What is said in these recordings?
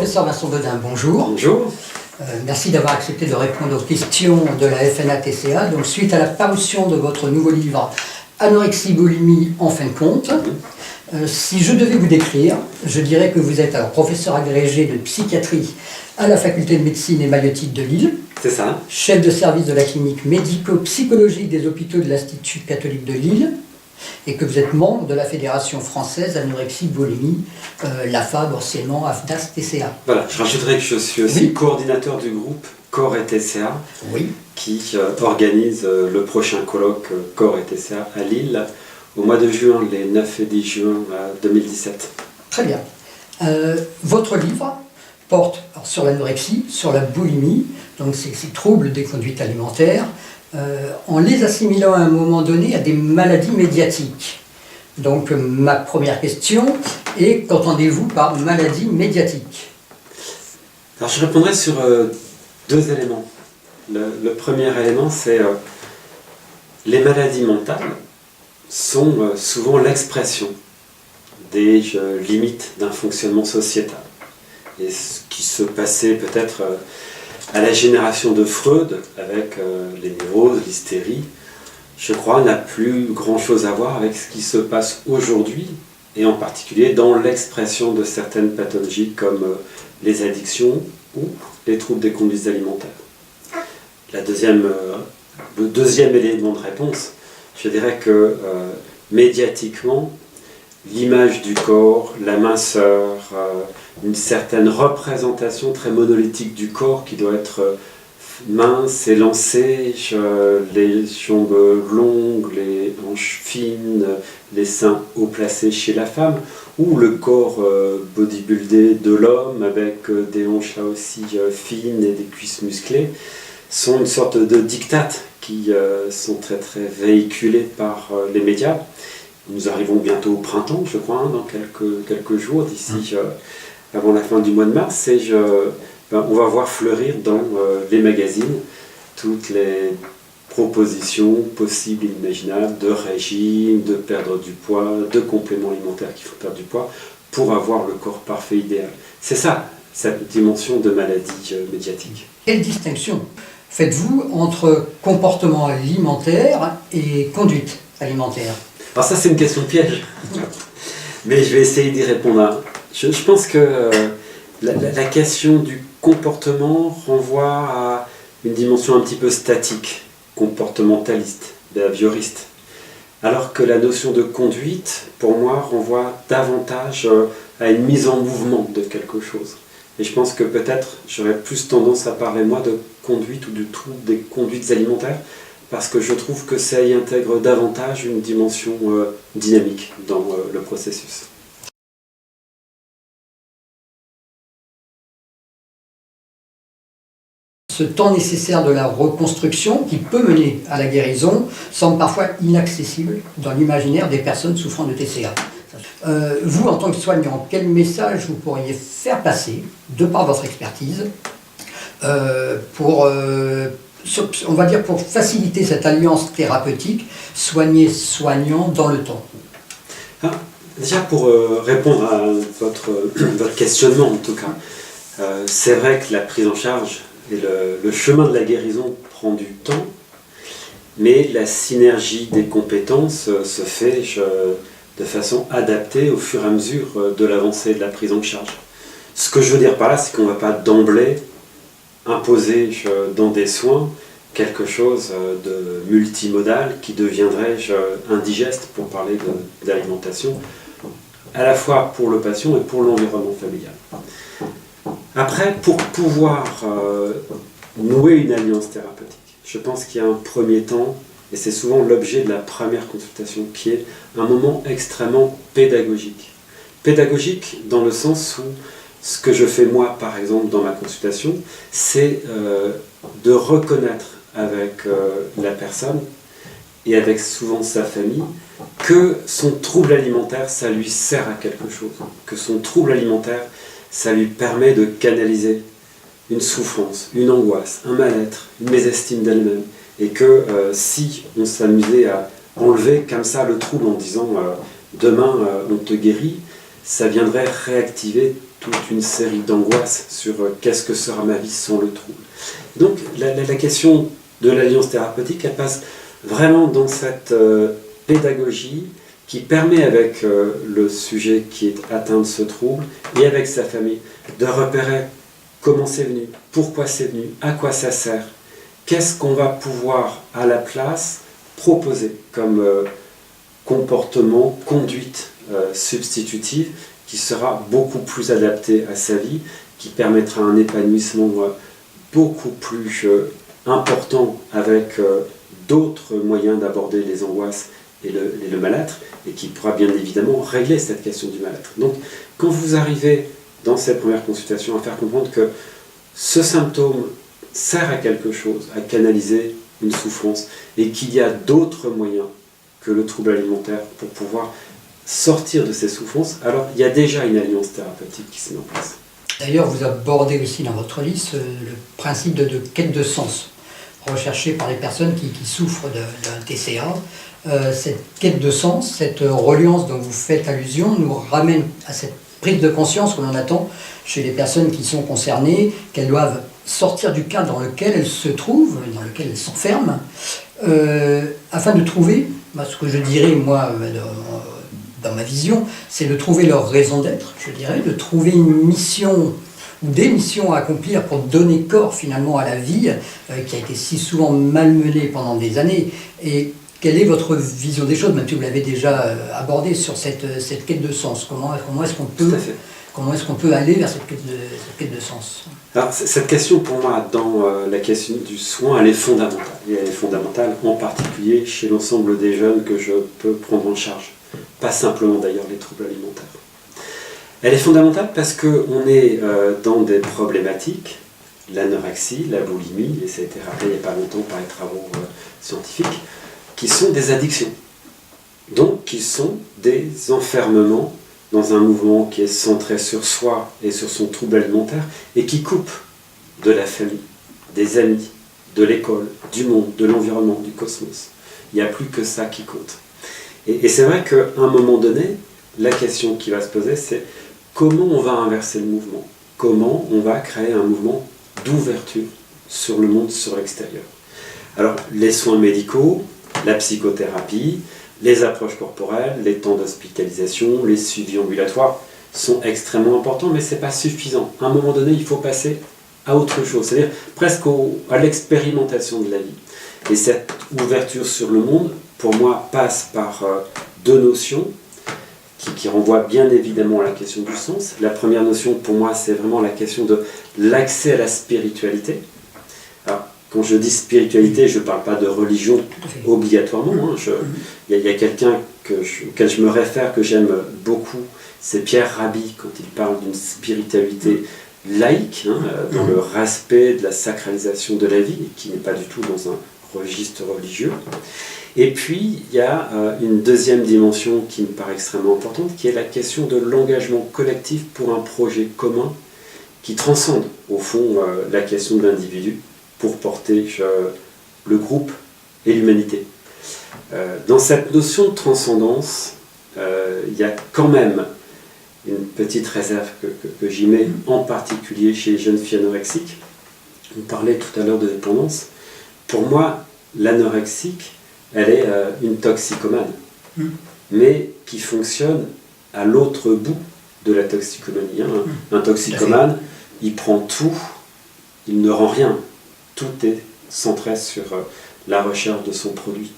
Professeur Vincent Bodin, bonjour. Bonjour. Merci d'avoir accepté de répondre aux questions de la FNA-TCA. Donc, suite à la parution de votre nouveau livre Anorexie Boulimie en fin de compte, si je devais vous décrire, je dirais que vous êtes alors professeur agrégé de psychiatrie à la faculté de médecine et maïeutique de Lille. C'est ça. Chef de service de la clinique médico-psychologique des hôpitaux de l'Institut catholique de Lille. Et que vous êtes membre de la Fédération française Anorexie Boulimie, l'AFAB, anciennement AFDAS TCA. Voilà, je rajouterais que je suis aussi coordinateur du groupe Corps et TCA, qui organise le prochain colloque Corps et TCA à Lille au mois de juin, les 9 et 10 juin 2017. Très bien. Votre livre porte sur l'anorexie, sur la boulimie, donc ces troubles des conduites alimentaires, en les assimilant à un moment donné à des maladies médiatiques. Donc ma première question est, qu'entendez-vous par maladie médiatique? Alors je répondrai sur deux éléments. Le premier élément, c'est les maladies mentales sont souvent l'expression des limites d'un fonctionnement sociétal. Et ce qui se passait peut-être à la génération de Freud, avec les névroses, l'hystérie, je crois, n'a plus grand-chose à voir avec ce qui se passe aujourd'hui, et en particulier dans l'expression de certaines pathologies comme les addictions ou les troubles des conduites alimentaires. Le deuxième élément de réponse, je dirais que médiatiquement, l'image du corps, la minceur, une certaine représentation très monolithique du corps qui doit être mince, élancé, les jambes longues, les hanches fines, les seins haut placés chez la femme, ou le corps bodybuildé de l'homme avec des hanches là aussi fines et des cuisses musclées, sont une sorte de diktats qui sont très très véhiculés par les médias. Nous arrivons bientôt au printemps, je crois, dans quelques jours, d'ici avant la fin du mois de mars, et on va voir fleurir dans les magazines toutes les propositions possibles et imaginables de régime, de perdre du poids, de compléments alimentaires qu'il faut perdre du poids pour avoir le corps parfait idéal. C'est ça, cette dimension de maladie médiatique. Quelle distinction faites-vous entre comportement alimentaire et conduite alimentaire? Alors ça, c'est une question de piège, mais je vais essayer d'y répondre. Je pense que la question du comportement renvoie à une dimension un petit peu statique, comportementaliste, behavioriste, alors que la notion de conduite, pour moi, renvoie davantage à une mise en mouvement de quelque chose. Et je pense que peut-être j'aurais plus tendance à parler, moi, de conduite ou du trouble des conduites alimentaires, parce que je trouve que ça y intègre davantage une dimension dynamique dans le processus. Ce temps nécessaire de la reconstruction, qui peut mener à la guérison, semble parfois inaccessible dans l'imaginaire des personnes souffrant de TCA. Vous, en tant que soignant, quel message vous pourriez faire passer, de par votre expertise, pour faciliter cette alliance thérapeutique, soigner-soignant dans le temps? Déjà, pour répondre à votre questionnement, en tout cas, c'est vrai que la prise en charge et le chemin de la guérison prend du temps, mais la synergie des compétences se fait de façon adaptée au fur et à mesure de l'avancée de la prise en charge. Ce que je veux dire par là, c'est qu'on ne va pas d'emblée imposer dans des soins quelque chose de multimodal qui deviendrait indigeste, pour parler d'alimentation, à la fois pour le patient et pour l'environnement familial. Après, pour pouvoir nouer une alliance thérapeutique, je pense qu'il y a un premier temps, et c'est souvent l'objet de la première consultation, qui est un moment extrêmement pédagogique. Pédagogique dans le sens où ce que je fais moi, par exemple, dans ma consultation, c'est de reconnaître avec la personne, et avec souvent sa famille, que son trouble alimentaire, ça lui sert à quelque chose, que son trouble alimentaire, ça lui permet de canaliser une souffrance, une angoisse, un mal-être, une mésestime d'elle-même, et que si on s'amusait à enlever comme ça le trouble en disant demain on te guérit, ça viendrait réactiver toute une série d'angoisses sur qu'est-ce que sera ma vie sans le trouble. Donc la question de l'alliance thérapeutique, elle passe vraiment dans cette pédagogie qui permet avec le sujet qui est atteint de ce trouble et avec sa famille de repérer comment c'est venu, pourquoi c'est venu, à quoi ça sert, qu'est-ce qu'on va pouvoir à la place proposer comme comportement, conduite substitutive qui sera beaucoup plus adapté à sa vie, qui permettra un épanouissement beaucoup plus important avec d'autres moyens d'aborder les angoisses et le mal-être, et qui pourra bien évidemment régler cette question du mal-être. Donc, quand vous arrivez dans cette première consultation à faire comprendre que ce symptôme sert à quelque chose, à canaliser une souffrance, et qu'il y a d'autres moyens que le trouble alimentaire pour pouvoir sortir de ces souffrances, alors il y a déjà une alliance thérapeutique qui se met en place. D'ailleurs, vous abordez aussi dans votre liste le principe de quête de sens, recherché par les personnes qui souffrent d'un TCA. Cette quête de sens, cette reliance dont vous faites allusion, nous ramène à cette prise de conscience que l'on attend chez les personnes qui sont concernées, qu'elles doivent sortir du cadre dans lequel elles se trouvent, dans lequel elles s'enferment, afin de trouver, ce que je dirais moi dans ma vision, c'est de trouver leur raison d'être, je dirais, de trouver une mission ou des missions à accomplir pour donner corps finalement à la vie qui a été si souvent malmenée pendant des années. Et quelle est votre vision des choses, même si vous l'avez déjà abordé sur cette quête de sens? Comment est-ce qu'on peut aller vers cette quête de sens? Alors, cette question, pour moi, dans la question du soin, elle est fondamentale. Et elle est fondamentale en particulier chez l'ensemble des jeunes que je peux prendre en charge. Pas simplement d'ailleurs les troubles alimentaires. Elle est fondamentale parce qu'on est dans des problématiques, l'anorexie, la boulimie, et ça a été rappelé il n'y a pas longtemps par les travaux scientifiques, qui sont des addictions. Donc, qui sont des enfermements dans un mouvement qui est centré sur soi et sur son trouble alimentaire et qui coupe de la famille, des amis, de l'école, du monde, de l'environnement, du cosmos. Il n'y a plus que ça qui compte. Et c'est vrai qu'à un moment donné, la question qui va se poser, c'est comment on va inverser le mouvement? Comment on va créer un mouvement d'ouverture sur le monde, sur l'extérieur? Alors, les soins médicaux, la psychothérapie, les approches corporelles, les temps d'hospitalisation, les suivis ambulatoires sont extrêmement importants, mais ce n'est pas suffisant. À un moment donné, il faut passer à autre chose, c'est-à-dire presque à l'expérimentation de la vie. Et cette ouverture sur le monde, pour moi, passe par deux notions qui renvoient bien évidemment à la question du sens. La première notion, pour moi, c'est vraiment la question de l'accès à la spiritualité. Alors, quand je dis spiritualité, je ne parle pas de religion obligatoirement. Il y a quelqu'un auquel je me réfère, que j'aime beaucoup, c'est Pierre Rabhi, quand il parle d'une spiritualité laïque, dans le respect de la sacralisation de la vie, et qui n'est pas du tout dans un registre religieux. Et puis, il y a une deuxième dimension qui me paraît extrêmement importante, qui est la question de l'engagement collectif pour un projet commun qui transcende, au fond, la question de l'individu pour porter le groupe et l'humanité. Dans cette notion de transcendance, il y a quand même une petite réserve que j'y mets, en particulier chez les jeunes filles anorexiques. On parlait tout à l'heure de dépendance. Pour moi, l'anorexique, elle est une toxicomane, mais qui fonctionne à l'autre bout de la toxicomanie. Un toxicomane, il prend tout, il ne rend rien. Tout est centré sur la recherche de son produit.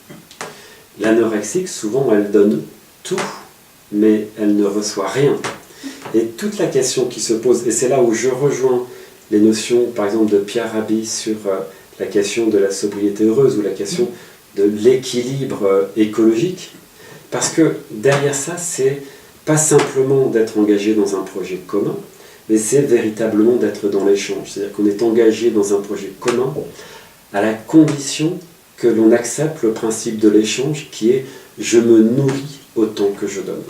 L'anorexique, souvent, elle donne tout, mais elle ne reçoit rien. Et toute la question qui se pose, et c'est là où je rejoins les notions, par exemple, de Pierre Rabhi sur la question de la sobriété heureuse ou la question de l'équilibre écologique, parce que derrière ça, c'est pas simplement d'être engagé dans un projet commun, mais c'est véritablement d'être dans l'échange. C'est-à-dire qu'on est engagé dans un projet commun à la condition que l'on accepte le principe de l'échange qui est « je me nourris autant que je donne ».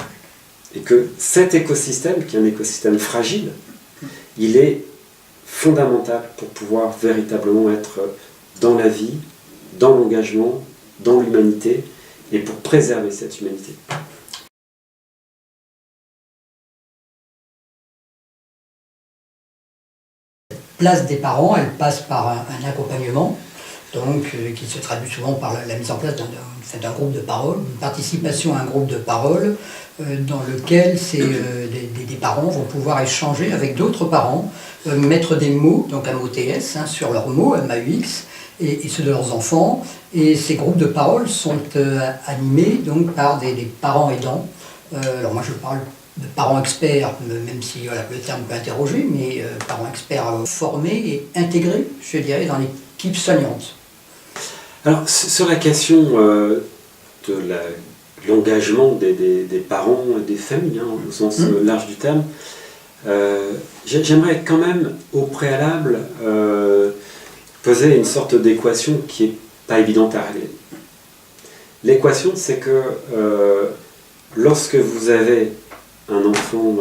Et que cet écosystème, qui est un écosystème fragile, il est fondamental pour pouvoir véritablement être dans la vie, dans l'engagement, dans l'humanité, et pour préserver cette humanité. place des parents, elle passe par un accompagnement, donc, qui se traduit souvent par la mise en place d'un groupe de parole, une participation à un groupe de parole dans lequel des parents vont pouvoir échanger avec d'autres parents, mettre des mots, donc un mot TS, sur leurs mots, MAUX, et ceux de leurs enfants. Et ces groupes de parole sont animés donc, par des parents aidants. Alors moi je parle de parents experts, même si voilà, le terme peut interroger, mais parents experts formés et intégrés, je dirais, dans l'équipe soignante. Alors, sur la question de l'engagement des parents et des familles, au sens large du terme, j'aimerais quand même, au préalable, poser une sorte d'équation qui n'est pas évidente à régler. L'équation, c'est que lorsque vous avez un enfant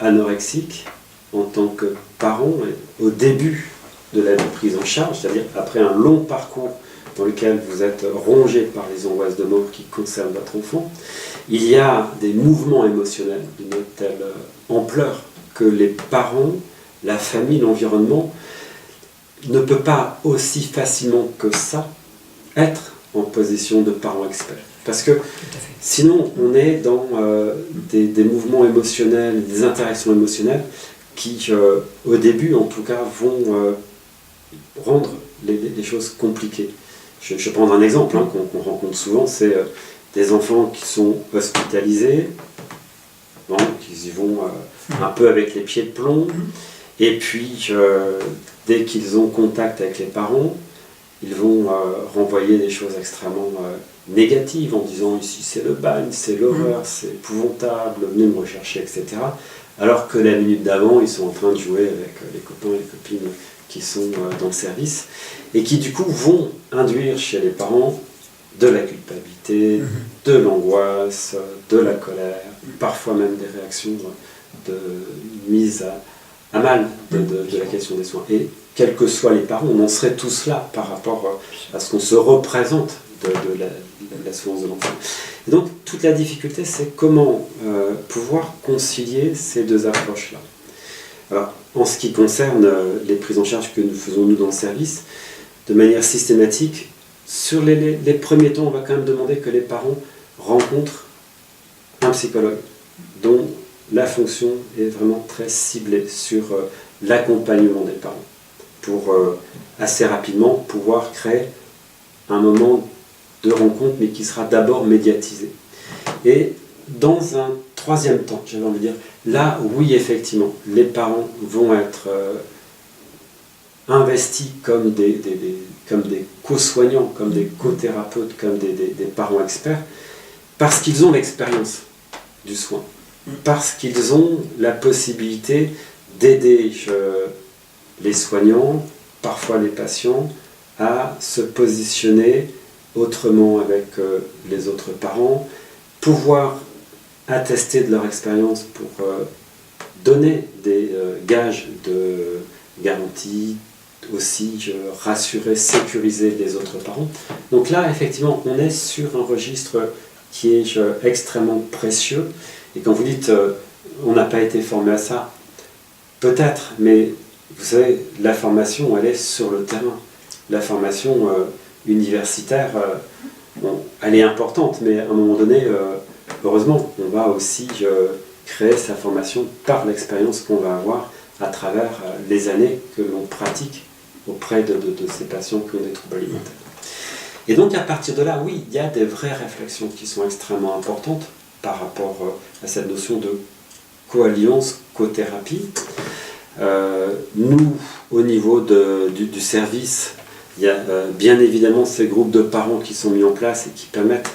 anorexique, en tant que parent, au début de la prise en charge, c'est-à-dire après un long parcours dans lequel vous êtes rongé par les angoisses de mort qui concernent votre enfant, il y a des mouvements émotionnels d'une telle ampleur que les parents, la famille, l'environnement ne peut pas aussi facilement que ça être en position de parent expert. Parce que sinon, on est dans des mouvements émotionnels, des interactions émotionnelles qui, au début en tout cas, vont rendre les choses compliquées. Je vais prendre un exemple qu'on rencontre souvent, c'est des enfants qui sont hospitalisés, donc ils y vont un peu avec les pieds de plomb, et puis dès qu'ils ont contact avec les parents, ils vont renvoyer des choses extrêmement négatives en disant ici c'est le bagne, c'est l'horreur, c'est épouvantable, venez me rechercher, etc. Alors que la minute d'avant, ils sont en train de jouer avec les copains et les copines qui sont dans le service et qui du coup vont induire chez les parents de la culpabilité, de l'angoisse, de la colère, parfois même des réactions de mise à mal de la question des soins. Et quels que soient les parents, on en serait tous là par rapport à ce qu'on se représente de la souffrance de l'enfant. Et donc toute la difficulté, c'est comment pouvoir concilier ces deux approches-là. Alors, en ce qui concerne les prises en charge que nous faisons nous dans le service, de manière systématique, sur les premiers temps, on va quand même demander que les parents rencontrent un psychologue dont la fonction est vraiment très ciblée sur l'accompagnement des parents pour assez rapidement pouvoir créer un moment de rencontre mais qui sera d'abord médiatisé. Et dans un troisième temps, j'avais envie de dire, là, oui, effectivement, les parents vont être investis comme des co-soignants, comme des co-thérapeutes, comme des parents experts, parce qu'ils ont l'expérience du soin, parce qu'ils ont la possibilité d'aider les soignants, parfois les patients, à se positionner autrement avec les autres parents, pouvoir attester de leur expérience pour donner des gages de garantie, aussi rassurer, sécuriser les autres parents. Donc là, effectivement, on est sur un registre qui est extrêmement précieux. Et quand vous dites on n'a pas été formé à ça, peut-être, mais vous savez, la formation, elle est sur le terrain. La formation universitaire, bon, elle est importante, mais à un moment donné, heureusement, on va aussi créer sa formation par l'expérience qu'on va avoir à travers les années que l'on pratique auprès de ces patients qui ont des troubles alimentaires. Et donc à partir de là, oui, il y a des vraies réflexions qui sont extrêmement importantes par rapport à cette notion de co-alliance, co-thérapie. Nous, au niveau du service, il y a bien évidemment ces groupes de parents qui sont mis en place et qui permettent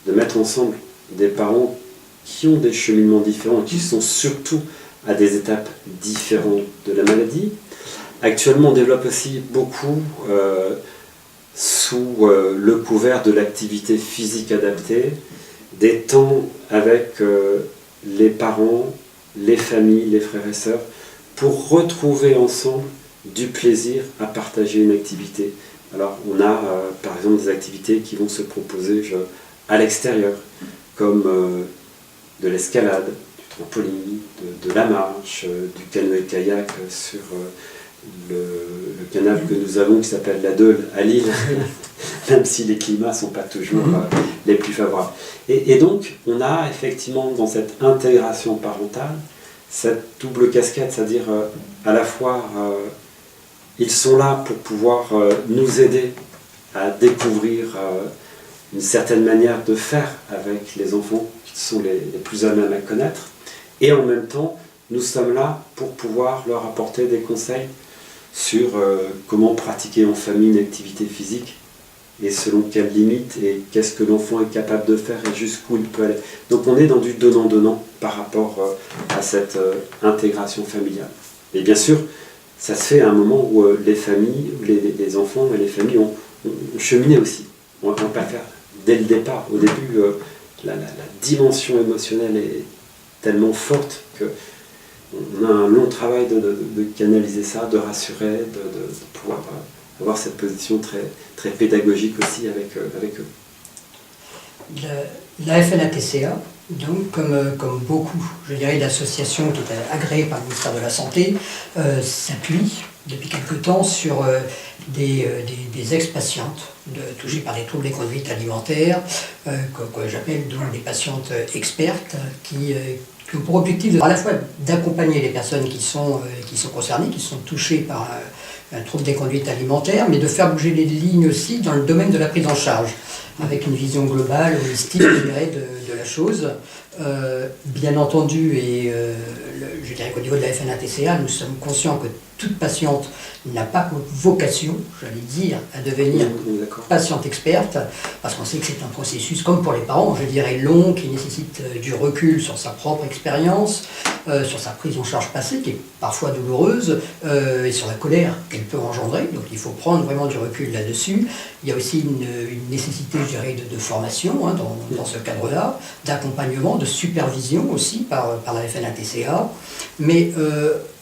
de mettre ensemble des parents qui ont des cheminements différents et qui sont surtout à des étapes différentes de la maladie. Actuellement, on développe aussi beaucoup sous le couvert de l'activité physique adaptée, des temps avec les parents, les familles, les frères et sœurs, pour retrouver ensemble du plaisir à partager une activité. Alors, on a par exemple des activités qui vont se proposer à l'extérieur, comme de l'escalade, du trampoline, de la marche, du canoë-kayak sur le canal que nous avons qui s'appelle la Deule à Lille, même si les climats ne sont pas toujours les plus favorables. Et donc, on a effectivement dans cette intégration parentale, cette double casquette, c'est-à-dire à la fois, ils sont là pour pouvoir nous aider à découvrir une certaine manière de faire avec les enfants qui sont les plus à même à connaître, et en même temps, nous sommes là pour pouvoir leur apporter des conseils sur comment pratiquer en famille une activité physique et selon quelles limites et qu'est-ce que l'enfant est capable de faire et jusqu'où il peut aller. Donc on est dans du donnant-donnant par rapport à cette intégration familiale. Et bien sûr, ça se fait à un moment où les familles, les enfants et les familles ont cheminé aussi. On ne va pas le faire dès le départ. Au début, la dimension émotionnelle est tellement forte que on a un long travail de canaliser ça, de rassurer, de pouvoir avoir cette position très, très pédagogique aussi avec eux. La FNATCA, donc, comme beaucoup, je dirais, d'associations qui étaient agréées par le ministère de la Santé, s'appuie depuis quelque temps sur des ex-patientes touchées par des troubles des conduites alimentaires, que j'appelle donc des patientes expertes, qui ont pour objectif à la fois d'accompagner les personnes qui sont concernées, qui sont touchées par un trouble des conduites alimentaires, mais de faire bouger les lignes aussi dans le domaine de la prise en charge, avec une vision globale, holistique, je dirais, de la chose. Bien entendu, et je dirais qu'au niveau de la FNATCA, nous sommes conscients que toute patiente n'a pas vocation, j'allais dire, à devenir patiente experte, parce qu'on sait que c'est un processus, comme pour les parents, je dirais long, qui nécessite du recul sur sa propre expérience, sur sa prise en charge passée, qui est parfois douloureuse, et sur la colère qu'elle peut engendrer. Donc il faut prendre vraiment du recul là-dessus. Il y a aussi une nécessité, je dirais, de formation dans ce cadre-là, d'accompagnement, de supervision aussi par la FNATCA. Mais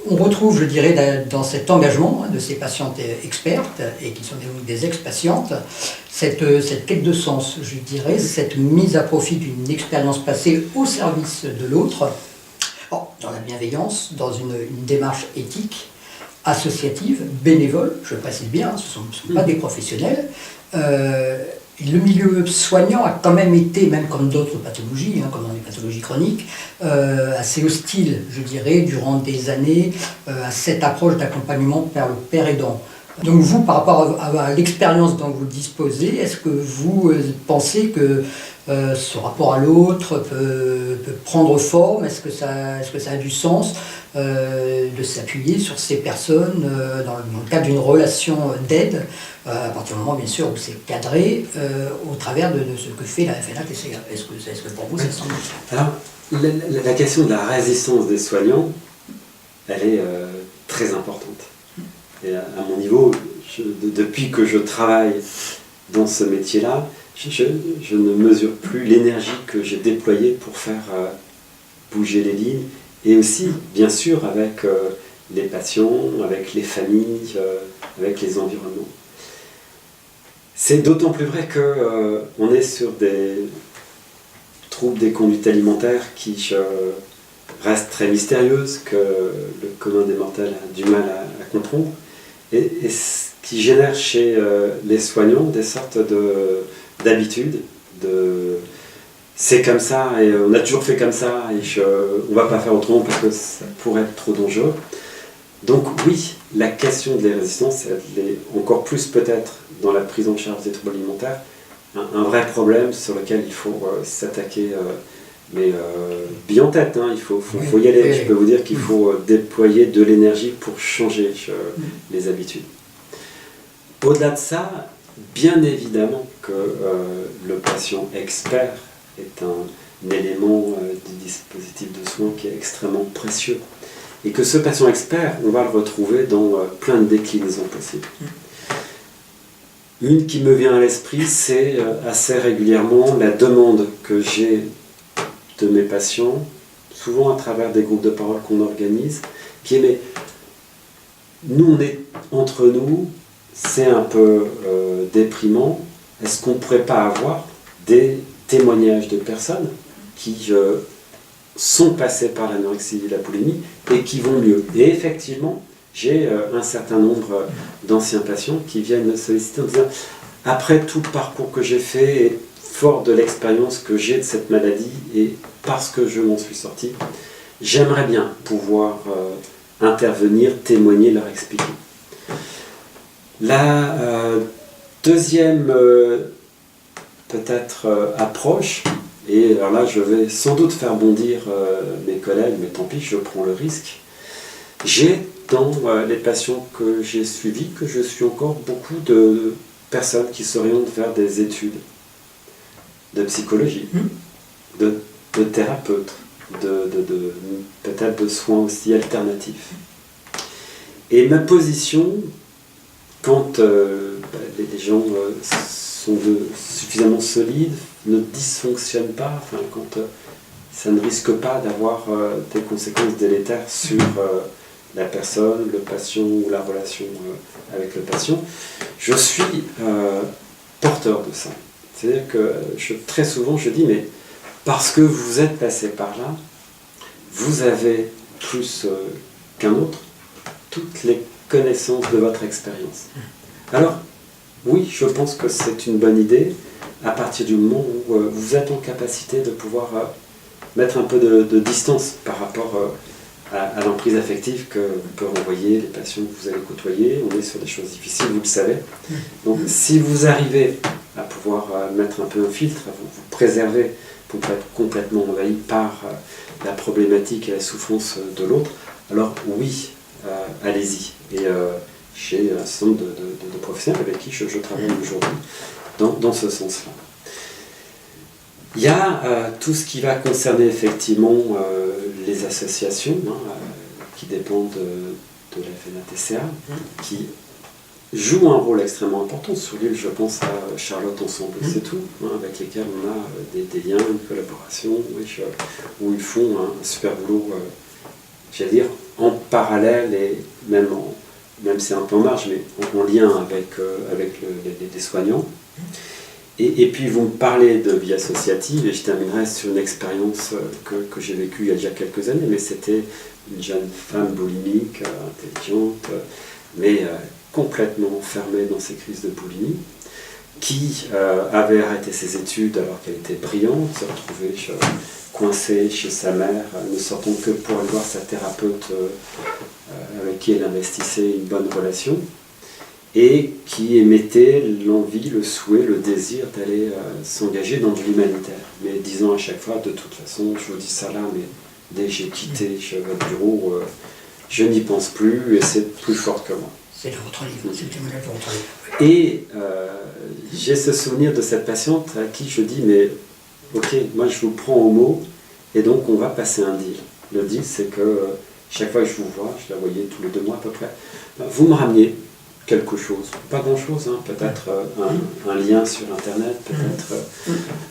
on retrouve, je dirais, dans cet engagement de ces patientes expertes, et qui sont des ex-patientes, cette quête de sens, je dirais, cette mise à profit d'une expérience passée au service de l'autre, dans la bienveillance, dans une démarche éthique, associative, bénévole, je précise bien, ce ne sont pas des professionnels. Le milieu soignant a quand même été, même comme d'autres pathologies, comme dans les pathologies chroniques, assez hostile, je dirais, durant des années, à cette approche d'accompagnement vers le père aidant. Donc vous, par rapport à l'expérience dont vous disposez, est-ce que vous pensez que ce rapport à l'autre peut prendre forme? Est-ce que ça a du sens de s'appuyer sur ces personnes dans le cadre d'une relation d'aide, à partir du moment, bien sûr, où c'est cadré, au travers de ce que fait la FNATCA? Est-ce que pour vous, ça semble... Alors, la question de la résistance des soignants, elle est très importante. Et à mon niveau, depuis que je travaille dans ce métier-là, je ne mesure plus l'énergie que j'ai déployée pour faire bouger les lignes, et aussi, bien sûr, avec les patients, avec les familles, avec les environnements. C'est d'autant plus vrai qu'on est sur des troubles des conduites alimentaires qui restent très mystérieuses, que le commun des mortels a du mal à comprendre, et qui génère chez les soignants des sortes d'habitudes, c'est comme ça, et on a toujours fait comme ça, et on ne va pas faire autrement parce que ça pourrait être trop dangereux. Donc oui, la question de la résistance, elle est encore plus peut-être dans la prise en charge des troubles alimentaires, un vrai problème sur lequel il faut s'attaquer, mais bien en tête, il faut y aller. Je peux vous dire qu'il faut déployer de l'énergie pour changer les habitudes. Au-delà de ça, bien évidemment que le patient expert est un élément du dispositif de soins qui est extrêmement précieux. Et que ce patient expert, on va le retrouver dans plein de déclinaisons possibles. Une qui me vient à l'esprit, c'est assez régulièrement la demande que j'ai de mes patients, souvent à travers des groupes de parole qu'on organise, qui est mais nous on est entre nous, c'est un peu déprimant, est-ce qu'on ne pourrait pas avoir des témoignages de personnes qui sont passées par l'anorexie et la boulimie et qui vont mieux? Et effectivement, J'ai un certain nombre d'anciens patients qui viennent me solliciter en disant « Après tout le parcours que j'ai fait, et fort de l'expérience que j'ai de cette maladie, et parce que je m'en suis sorti, j'aimerais bien pouvoir intervenir, témoigner, leur expliquer. » La deuxième peut-être approche, et alors là je vais sans doute faire bondir mes collègues, mais tant pis, je prends le risque. J'ai dans les patients que j'ai suivis, que je suis encore, beaucoup de personnes qui s'orientent vers des études de psychologie, de thérapeutes, peut-être de soins aussi alternatifs. Et ma position, quand les gens sont suffisamment solides, ne dysfonctionnent pas, enfin, quand ça ne risque pas d'avoir des conséquences délétères sur la personne, le patient ou la relation avec le patient, je suis porteur de ça. C'est-à-dire que très souvent je dis, mais parce que vous êtes passé par là, vous avez plus qu'un autre toutes les connaissances de votre expérience. Alors, oui, je pense que c'est une bonne idée à partir du moment où vous êtes en capacité de pouvoir mettre un peu de distance par rapport à l'emprise affective que vous pouvez renvoyer les patients que vous allez côtoyer. On est sur des choses difficiles, vous le savez. Donc, si vous arrivez à pouvoir mettre un peu un filtre, vous préserver pour ne pas être complètement envahi par la problématique et la souffrance de l'autre, alors oui, allez-y. Et j'ai un certain nombre de professionnels avec qui je travaille aujourd'hui dans ce sens-là. Il y a tout ce qui va concerner effectivement les associations qui dépendent de la FNATCA, qui jouent un rôle extrêmement important. Sur l'île, je pense à Charlotte Ensemble, c'est tout, avec lesquels on a des liens, une collaboration, où ils font un super boulot, j'allais dire, en parallèle et même c'est un peu en marge, mais en lien avec les soignants. Et puis vous me parlez de vie associative, et je terminerai sur une expérience que j'ai vécue il y a déjà quelques années, mais c'était une jeune femme boulimique, intelligente, mais complètement enfermée dans ses crises de boulimie, qui avait arrêté ses études alors qu'elle était brillante, se retrouvait coincée chez sa mère, ne sortant que pour aller voir sa thérapeute avec qui elle investissait une bonne relation, et qui émettait l'envie, le souhait, le désir d'aller s'engager dans de l'humanitaire. Mais disant à chaque fois, de toute façon, je vous dis ça là, mais dès que j'ai quitté votre bureau, je n'y pense plus et c'est plus fort que moi. C'est votre livre, c'est le témoignage de votre livre. Et j'ai ce souvenir de cette patiente à qui je dis, mais ok, moi je vous prends au mot, et donc on va passer un deal. Le deal, c'est que chaque fois que je vous vois, je la voyais tous les 2 mois à peu près, vous me ramenez quelque chose, pas grand chose, peut-être un lien sur internet, peut-être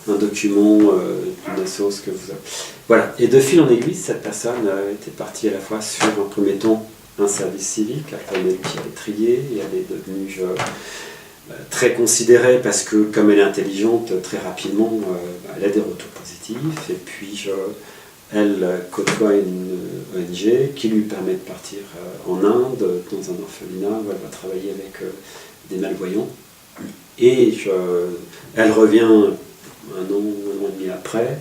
un document d'une assoce que vous avez. Voilà, et de fil en aiguille, cette personne était partie à la fois sur un premier temps un service civique, après elle est triée, et elle est devenue très considérée parce que comme elle est intelligente, très rapidement elle a des retours positifs, et puis elle côtoie une ONG qui lui permet de partir en Inde, dans un orphelinat, où elle va travailler avec des malvoyants. Et elle revient un an et demi après,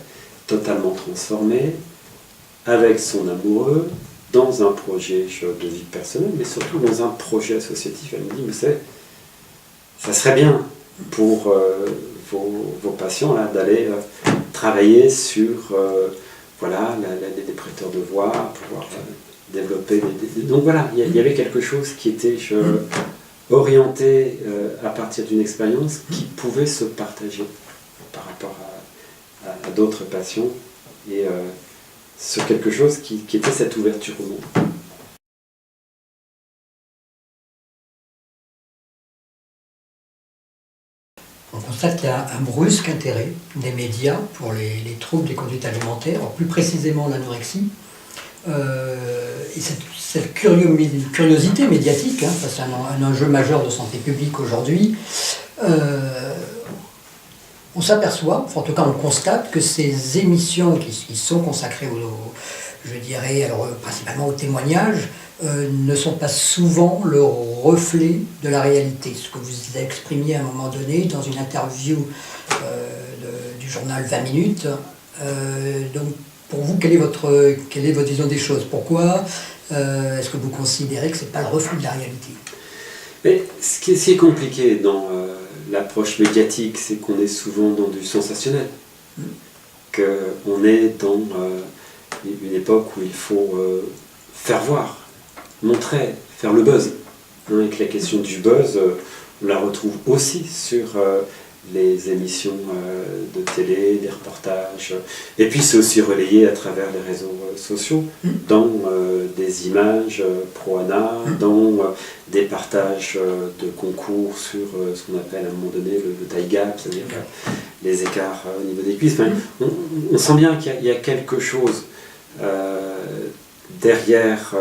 totalement transformée, avec son amoureux, dans un projet de vie personnelle, mais surtout dans un projet associatif. Elle me dit, mais ça serait bien pour vos patients là, d'aller travailler sur... voilà, les prêteurs de voix, pouvoir développer Donc voilà, il y avait quelque chose qui était orienté à partir d'une expérience qui pouvait se partager par rapport à d'autres patients, et sur quelque chose qui était cette ouverture au monde. On constate qu'il y a un brusque intérêt des médias pour les troubles des conduites alimentaires, plus précisément l'anorexie. Et cette curiosité médiatique, face à un enjeu majeur de santé publique aujourd'hui, on s'aperçoit, en tout cas on constate, que ces émissions qui sont consacrées je dirais, alors, principalement au témoignage, ne sont pas souvent le reflet de la réalité. Ce que vous exprimiez à un moment donné dans une interview du journal 20 minutes. Donc, pour vous, quelle est votre vision des choses? Pourquoi est-ce que vous considérez que ce n'est pas le reflet de la réalité? Mais ce qui est compliqué dans l'approche médiatique, c'est qu'on est souvent dans du sensationnel. Qu'on est dans une époque où il faut faire voir, montrer, faire le buzz. Et que la question du buzz, on la retrouve aussi sur les émissions de télé, des reportages. Et puis c'est aussi relayé à travers les réseaux sociaux, dans des images pro-ANA, dans des partages de concours sur ce qu'on appelle à un moment donné le tie gap, c'est-à-dire les écarts au niveau des cuisses. Enfin, on sent bien qu'il y a quelque chose derrière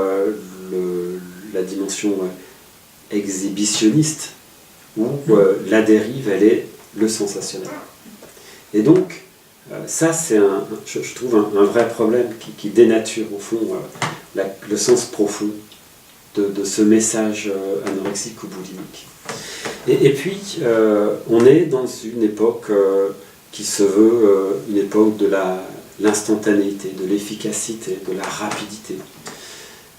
la dimension exhibitionniste, où la dérive, elle est le sensationnel. Et donc, ça, c'est, je trouve, un vrai problème qui dénature, au fond, le sens profond de ce message anorexique ou boulimique. Et puis, on est dans une époque qui se veut une époque de l'instantanéité, de l'efficacité, de la rapidité.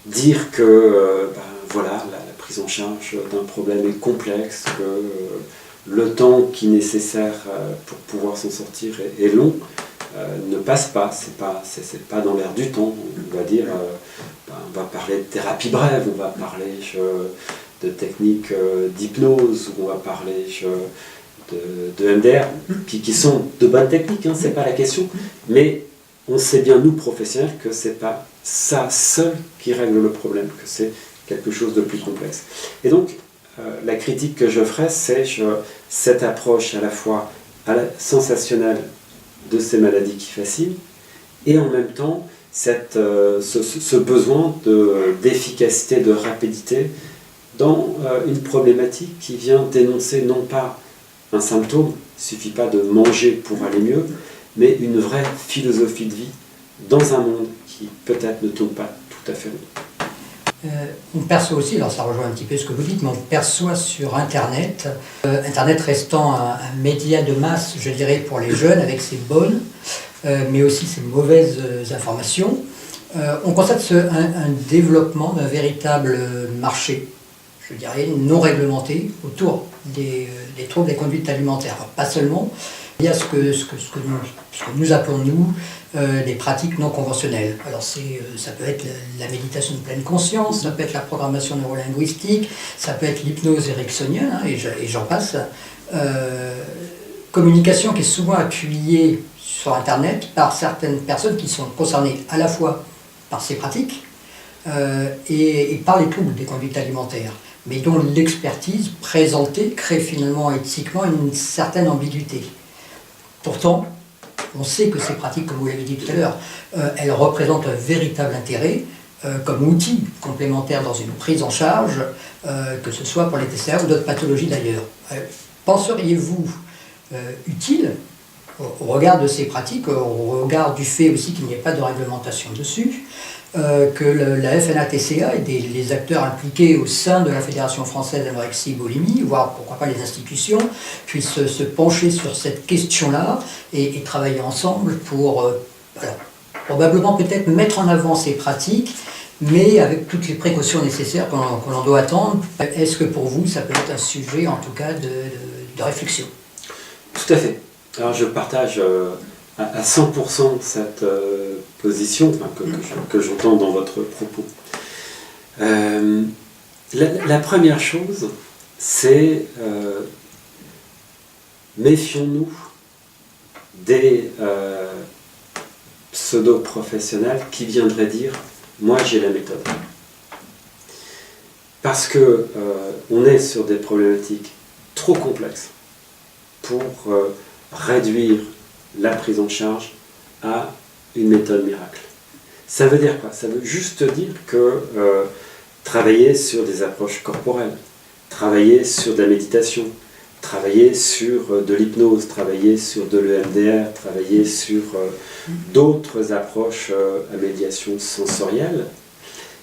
Dire que voilà, la prise en charge d'un problème est complexe, que le temps qui est nécessaire pour pouvoir s'en sortir est long, ne passe pas. C'est pas dans l'air du temps. On va dire, on va parler de thérapie brève, on va parler de techniques d'hypnose, ou on va parler de MDR, qui sont de bonnes techniques, hein, c'est pas la question, mais on sait bien, nous professionnels, que c'est pas ça seul qui règle le problème, que c'est quelque chose de plus complexe. Et donc, la critique que je ferai, c'est cette approche à la fois sensationnelle de ces maladies qui fascinent, et en même temps, ce besoin d'efficacité, de rapidité, dans une problématique qui vient dénoncer non pas un symptôme, il ne suffit pas de manger pour aller mieux, mais une vraie philosophie de vie dans un monde qui peut-être ne tourne pas tout à fait rond. On perçoit aussi, alors ça rejoint un petit peu ce que vous dites, mais on perçoit sur Internet, Internet restant un média de masse, je dirais, pour les jeunes, avec ses bonnes, mais aussi ses mauvaises informations. On constate un développement d'un véritable marché, je dirais, non réglementé, autour des troubles des conduites alimentaires. Alors, pas seulement, il y a ce que nous appelons, nous, les pratiques non conventionnelles. Alors ça peut être la méditation de pleine conscience, ça peut être la programmation neurolinguistique, ça peut être l'hypnose ericksonienne, hein, et j'en passe. Communication qui est souvent appuyée sur Internet par certaines personnes qui sont concernées à la fois par ces pratiques et par les troubles des conduites alimentaires, mais dont l'expertise présentée crée finalement éthiquement une certaine ambiguïté. Pourtant, on sait que ces pratiques, comme vous l'avez dit tout à l'heure, elles représentent un véritable intérêt comme outil complémentaire dans une prise en charge, que ce soit pour les TCA ou d'autres pathologies d'ailleurs. Penseriez-vous utile, au regard de ces pratiques, au regard du fait aussi qu'il n'y ait pas de réglementation dessus, que la FNATCA et les acteurs impliqués au sein de la Fédération française d'anorexie et boulimie, voire pourquoi pas les institutions, puissent se pencher sur cette question-là et travailler ensemble pour probablement peut-être mettre en avant ces pratiques, mais avec toutes les précautions nécessaires qu'on en doit attendre. Est-ce que pour vous, ça peut être un sujet en tout cas de réflexion? Tout à fait. Alors je partage à 100% cette position que j'entends dans votre propos. La première chose, c'est méfions-nous des pseudo-professionnels qui viendraient dire « moi j'ai la méthode ». Parce que on est sur des problématiques trop complexes pour réduire la prise en charge à une méthode miracle. Ça veut dire quoi? Ça veut juste dire que travailler sur des approches corporelles, travailler sur de la méditation, travailler sur de l'hypnose, travailler sur de l'EMDR, travailler sur d'autres approches à médiation sensorielle,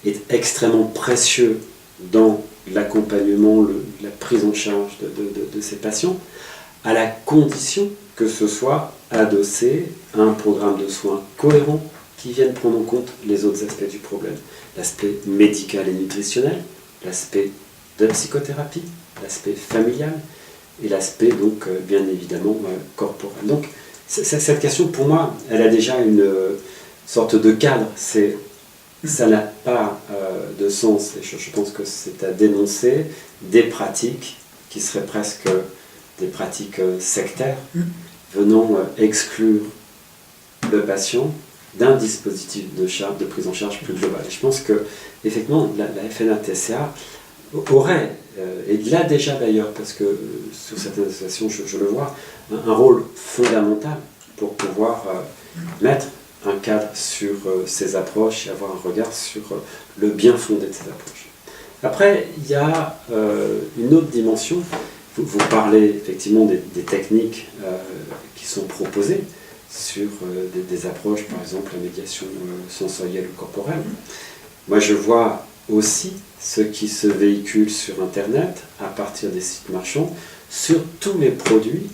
est extrêmement précieux dans l'accompagnement, la prise en charge de ces patients, à la condition que ce soit adossé à un programme de soins cohérent qui vienne prendre en compte les autres aspects du problème. L'aspect médical et nutritionnel, l'aspect de la psychothérapie, l'aspect familial et l'aspect donc bien évidemment corporel. Donc cette question pour moi, elle a déjà une sorte de cadre. Ça n'a pas de sens, et je pense que c'est à dénoncer des pratiques qui seraient presque des pratiques sectaires venant exclure le patient d'un dispositif de prise en charge plus global. Et je pense que effectivement la FNA-TCA aurait, et là déjà d'ailleurs, parce que sur certaines associations je le vois, un rôle fondamental pour pouvoir mettre un cadre sur ces approches et avoir un regard sur le bien fondé de ces approches. Après, il y a une autre dimension. Vous parlez effectivement des techniques qui sont proposées sur des approches, par exemple la médiation sensorielle ou corporelle. Moi, je vois aussi ce qui se véhicule sur Internet à partir des sites marchands sur tous les produits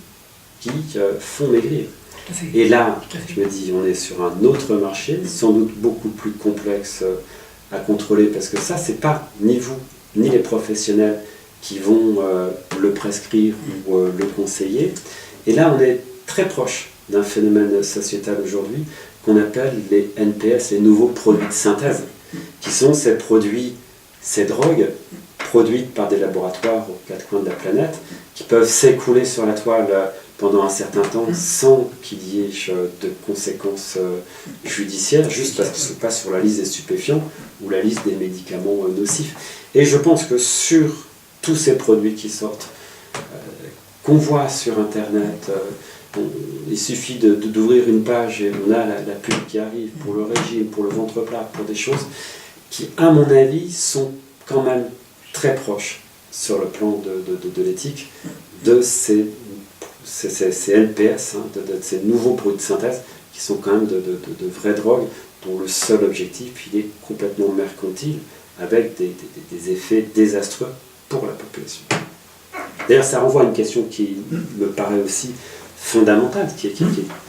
qui font maigrir. Et là, je me dis, on est sur un autre marché, sans doute beaucoup plus complexe à contrôler, parce que ça, c'est pas ni vous, ni les professionnels qui vont le prescrire ou le conseiller. Et là, on est très proche d'un phénomène sociétal aujourd'hui qu'on appelle les NPS, les nouveaux produits de synthèse, qui sont ces produits, ces drogues produites par des laboratoires aux quatre coins de la planète, qui peuvent s'écouler sur la toile pendant un certain temps sans qu'il y ait de conséquences judiciaires, juste parce qu'ils ne sont pas sur la liste des stupéfiants ou la liste des médicaments nocifs. Et je pense que sur tous ces produits qui sortent, qu'on voit sur Internet, il suffit d'ouvrir une page et on a la pub qui arrive pour le régime, pour le ventre plat, pour des choses qui, à mon avis, sont quand même très proches sur le plan de l'éthique de ces NPS, de ces nouveaux produits de synthèse qui sont quand même de vraies drogues dont le seul objectif il est complètement mercantile avec des effets désastreux pour la population. D'ailleurs, ça renvoie à une question qui me paraît aussi fondamentale, qui est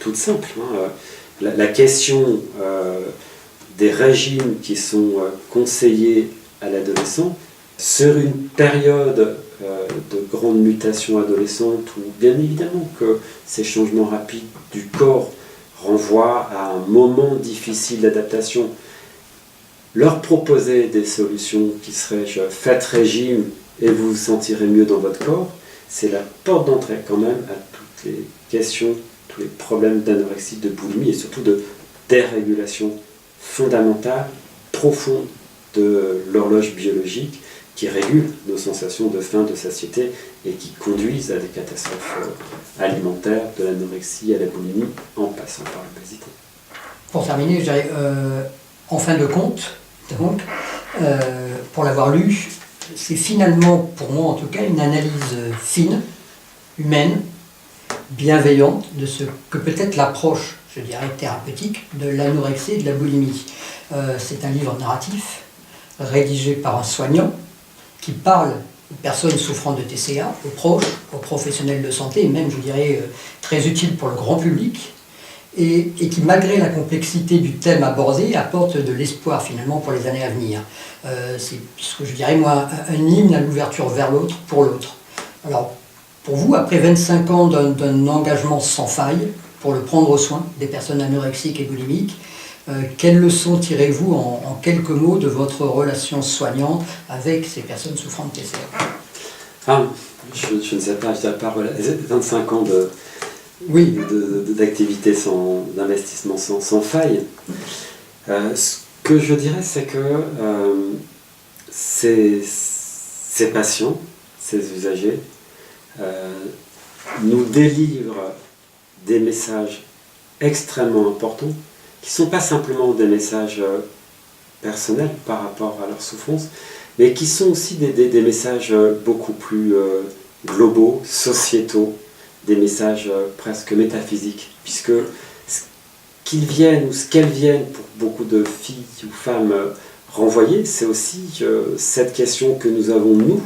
toute simple. La question des régimes qui sont conseillés à l'adolescent sur une période de grande mutation adolescente où bien évidemment que ces changements rapides du corps renvoient à un moment difficile d'adaptation, leur proposer des solutions qui seraient faites régime et vous vous sentirez mieux dans votre corps, c'est la porte d'entrée quand même à toutes les questions, tous les problèmes d'anorexie, de boulimie et surtout de dérégulation fondamentale, profonde de l'horloge biologique qui régule nos sensations de faim, de satiété et qui conduisent à des catastrophes alimentaires, de l'anorexie à la boulimie, en passant par l'obésité. Pour terminer, je dirais, en fin de compte, donc, pour l'avoir lu, c'est finalement, pour moi en tout cas, une analyse fine, humaine, bienveillante de ce que peut être l'approche, je dirais, thérapeutique de l'anorexie et de la boulimie. C'est un livre narratif, rédigé par un soignant, qui parle aux personnes souffrant de TCA, aux proches, aux professionnels de santé, et même, je dirais, très utile pour le grand public, et qui, malgré la complexité du thème abordé, apporte de l'espoir, finalement, pour les années à venir. C'est ce que je dirais, moi, un hymne à l'ouverture vers l'autre, pour l'autre. Alors, pour vous, après 25 ans d'un engagement sans faille, pour le prendre soin des personnes anorexiques et boulimiques, quelles leçons tirez-vous en quelques mots de votre relation soignante avec ces personnes souffrant de TCA? Je ne sais pas, je dirais pas 25 ans oui. d'activité d'investissement sans faille. Ce que je dirais, c'est que ces patients, ces usagers, nous délivrent des messages extrêmement importants qui ne sont pas simplement des messages personnels par rapport à leur souffrance, mais qui sont aussi des messages beaucoup plus globaux, sociétaux, des messages presque métaphysiques, puisque ce qu'ils viennent ou ce qu'elles viennent pour beaucoup de filles ou femmes renvoyer, c'est aussi cette question que nous avons, nous,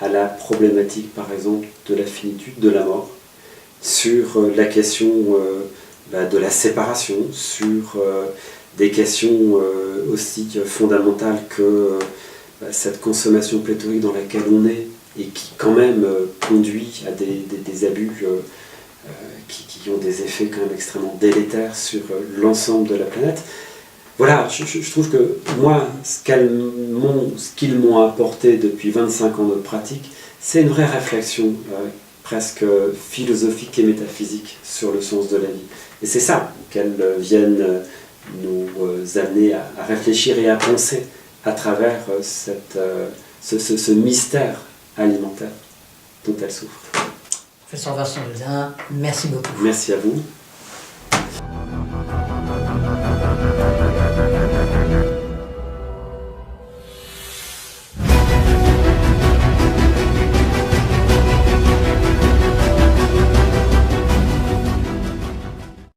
à la problématique, par exemple, de la finitude, de la mort, sur la question de la séparation, sur des questions aussi fondamentales que cette consommation pléthorique dans laquelle on est et qui quand même conduit à des abus qui ont des effets quand même extrêmement délétères sur l'ensemble de la planète. Voilà, je trouve que moi, ce qu'ils m'ont apporté depuis 25 ans de pratique, c'est une vraie réflexion presque philosophique et métaphysique sur le sens de la vie. Et c'est ça qu'elles viennent nous amener à réfléchir et à penser à travers ce mystère alimentaire dont elles souffrent. Professeur Vincent Ledin, merci beaucoup. Merci à vous.